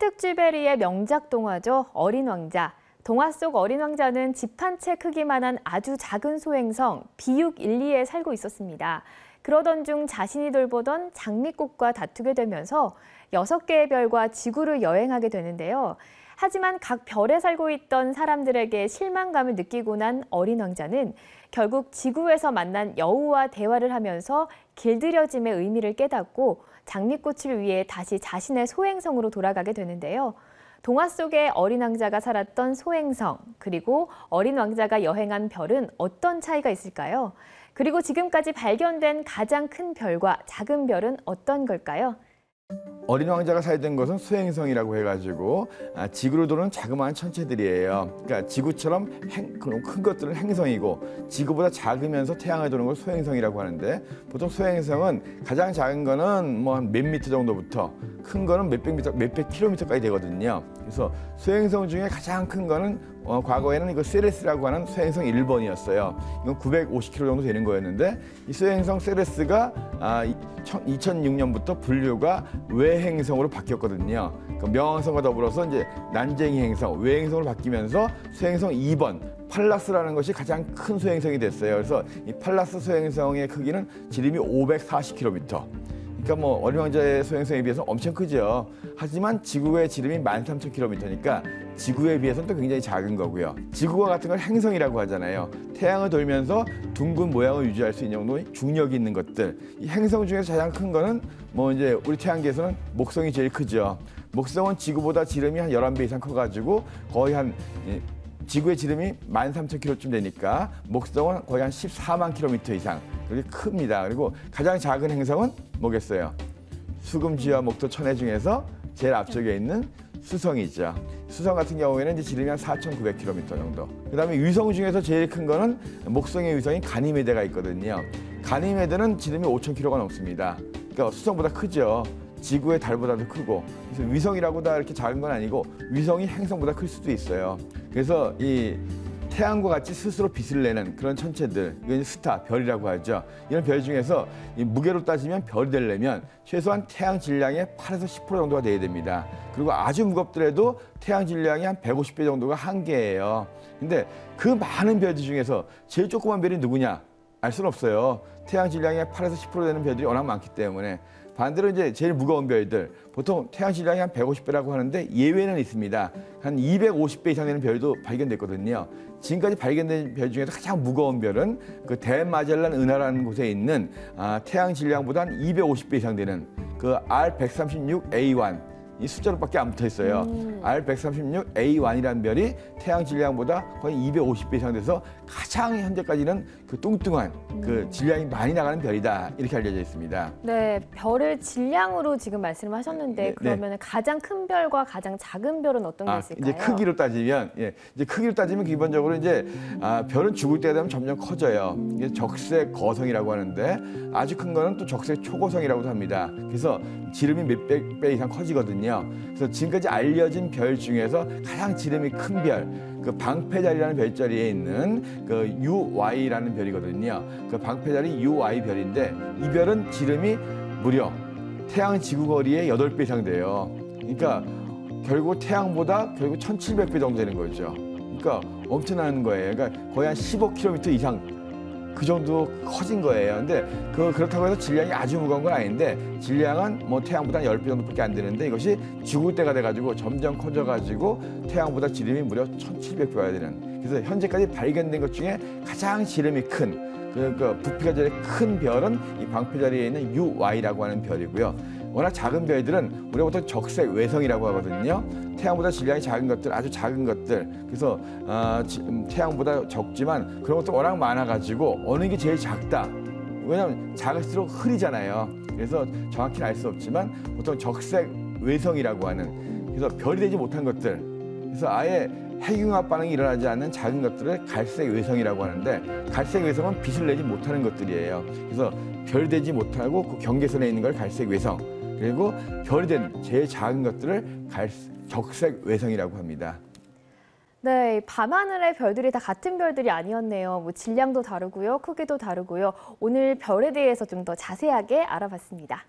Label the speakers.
Speaker 1: 샌트엑쥐베리의 명작 동화죠. 어린 왕자. 동화 속 어린 왕자는 집 한 채 크기만한 아주 작은 소행성 비육 1, 2에 살고 있었습니다. 그러던 중 자신이 돌보던 장미꽃과 다투게 되면서 6개의 별과 지구를 여행하게 되는데요. 하지만 각 별에 살고 있던 사람들에게 실망감을 느끼고 난 어린 왕자는 결국 지구에서 만난 여우와 대화를 하면서 길들여짐의 의미를 깨닫고 장미꽃을 위해 다시 자신의 소행성으로 돌아가게 되는데요. 동화 속의 어린 왕자가 살았던 소행성, 그리고 어린 왕자가 여행한 별은 어떤 차이가 있을까요? 그리고 지금까지 발견된 가장 큰 별과 작은 별은 어떤 걸까요?
Speaker 2: 어린 왕자가 살던 것은 소행성이라고 해가지고 지구를 도는 자그마한 천체들이에요. 그러니까 지구처럼 큰 것들은 행성이고 지구보다 작으면서 태양을 도는 걸 소행성이라고 하는데, 보통 소행성은 가장 작은 거는 뭐 한 몇 미터 정도부터 큰 거는 몇백 킬로미터까지 되거든요. 그래서 소행성 중에 가장 큰 거는 과거에는 이거 세레스라고 하는 소행성 1번이었어요. 이건 950km 정도 되는 거였는데, 이 소행성 세레스가 2006년부터 분류가 외행성으로 바뀌었거든요. 그러니까 명왕성과 더불어서 이제 난쟁이 행성, 외행성으로 바뀌면서 소행성 2번 팔라스라는 것이 가장 큰 소행성이 됐어요. 그래서 이 팔라스 소행성의 크기는 지름이 540km. 그러니까 뭐 어린 왕자의 소행성에 비해서 엄청 크죠. 하지만 지구의 지름이 13,000km니까 지구에 비해서는 또 굉장히 작은 거고요. 지구와 같은 걸 행성이라고 하잖아요. 태양을 돌면서 둥근 모양을 유지할 수 있는 정도의 중력이 있는 것들. 이 행성 중에서 가장 큰 거는 뭐 이제 우리 태양계에서는 목성이 제일 크죠. 목성은 지구보다 지름이 한 11배 이상 커가지고 거의 한 지구의 지름이 13,000km쯤 되니까 목성은 거의 한 14만 km 이상 그렇게 큽니다. 그리고 가장 작은 행성은 뭐겠어요? 수금지와 목도 천해 중에서 제일 앞쪽에 있는 수성이죠. 수성 같은 경우에는 이제 지름이 한 4,900km 정도. 그다음에 위성 중에서 제일 큰 거는 목성의 위성인 가니메데가 있거든요. 가니메데는 지름이 5,000km가 넘습니다. 그러니까 수성보다 크죠. 지구의 달보다도 크고. 그래서 위성이라고 다 이렇게 작은 건 아니고 위성이 행성보다 클 수도 있어요. 그래서 이 태양과 같이 스스로 빛을 내는 그런 천체들, 이건 스타, 별이라고 하죠. 이런 별 중에서 이 무게로 따지면 별이 되려면 최소한 태양 질량의 8에서 10% 정도가 돼야 됩니다. 그리고 아주 무겁더라도 태양 질량이 한 150배 정도가 한계예요. 근데 그 많은 별들 중에서 제일 조그만 별이 누구냐? 알 수는 없어요. 태양 질량의 8에서 10% 되는 별들이 워낙 많기 때문에. 반대로 이제 제일 무거운 별들, 보통 태양 질량이 한 150배라고 하는데 예외는 있습니다. 한 250배 이상 되는 별도 발견됐거든요. 지금까지 발견된 별 중에서 가장 무거운 별은 그 대마젤란 은하라는 곳에 있는 태양 질량보다 한 250배 이상 되는 그 R136A1. 이 숫자로밖에 안 붙어 있어요. R136A1이라는 별이 태양 질량보다 거의 250배 이상 돼서 가장 현재까지는 그 뚱뚱한 그 질량이 많이 나가는 별이다, 이렇게 알려져 있습니다.
Speaker 1: 네, 별을 질량으로 지금 말씀하셨는데
Speaker 2: 네,
Speaker 1: 그러면
Speaker 2: 네.
Speaker 1: 가장 큰 별과 가장 작은 별은 어떤 게 있을까요?
Speaker 2: 이제 크기로 따지면, 이제 크기로 따지면 기본적으로 이제 별은 죽을 때 되면 점점 커져요. 이게 적색 거성이라고 하는데 아주 큰 거는 또 적색 초고성이라고도 합니다. 그래서 지름이 몇백 배 이상 커지거든요. 그래서 지금까지 알려진 별 중에서 가장 지름이 큰 별, 그 방패자리라는 별자리에 있는 그 UY라는 별이거든요. 그 방패자리 UY 별인데 이 별은 지름이 무려 태양 지구 거리의 8배 이상 돼요. 그러니까 결국 태양보다 결국 1,700배 정도 되는 거죠. 그러니까 엄청난 거예요. 그러니까 거의 한 15km 이상 그 정도 커진 거예요. 근데 그렇다고 해서 질량이 아주 무거운 건 아닌데, 질량은 뭐 태양보다 10배 정도밖에 안 되는데 이것이 죽을 때가 돼가지고 점점 커져가지고 태양보다 지름이 무려 1,700배가 되는. 그래서 현재까지 발견된 것 중에 가장 지름이 큰, 그 부피가 제일 큰 별은 이 방패자리에 있는 UY라고 하는 별이고요. 워낙 작은 별들은 우리가 보통 적색 외성이라고 하거든요. 태양보다 질량이 작은 것들, 아주 작은 것들. 그래서 태양보다 적지만 그런 것도 워낙 많아가지고 어느 게 제일 작다. 왜냐하면 작을수록 흐리잖아요. 그래서 정확히는 알 수 없지만 보통 적색 외성이라고 하는, 그래서 별이 되지 못한 것들. 그래서 아예 핵융합 반응이 일어나지 않는 작은 것들을 갈색 외성이라고 하는데, 갈색 외성은 빛을 내지 못하는 것들이에요. 그래서 별이 되지 못하고 그 경계선에 있는 걸 갈색 외성, 그리고 별이 된 제일 작은 것들을 적색 외성이라고 합니다.
Speaker 1: 네, 밤하늘의 별들이 다 같은 별들이 아니었네요. 뭐 질량도 다르고요, 크기도 다르고요. 오늘 별에 대해서 좀 더 자세하게 알아봤습니다.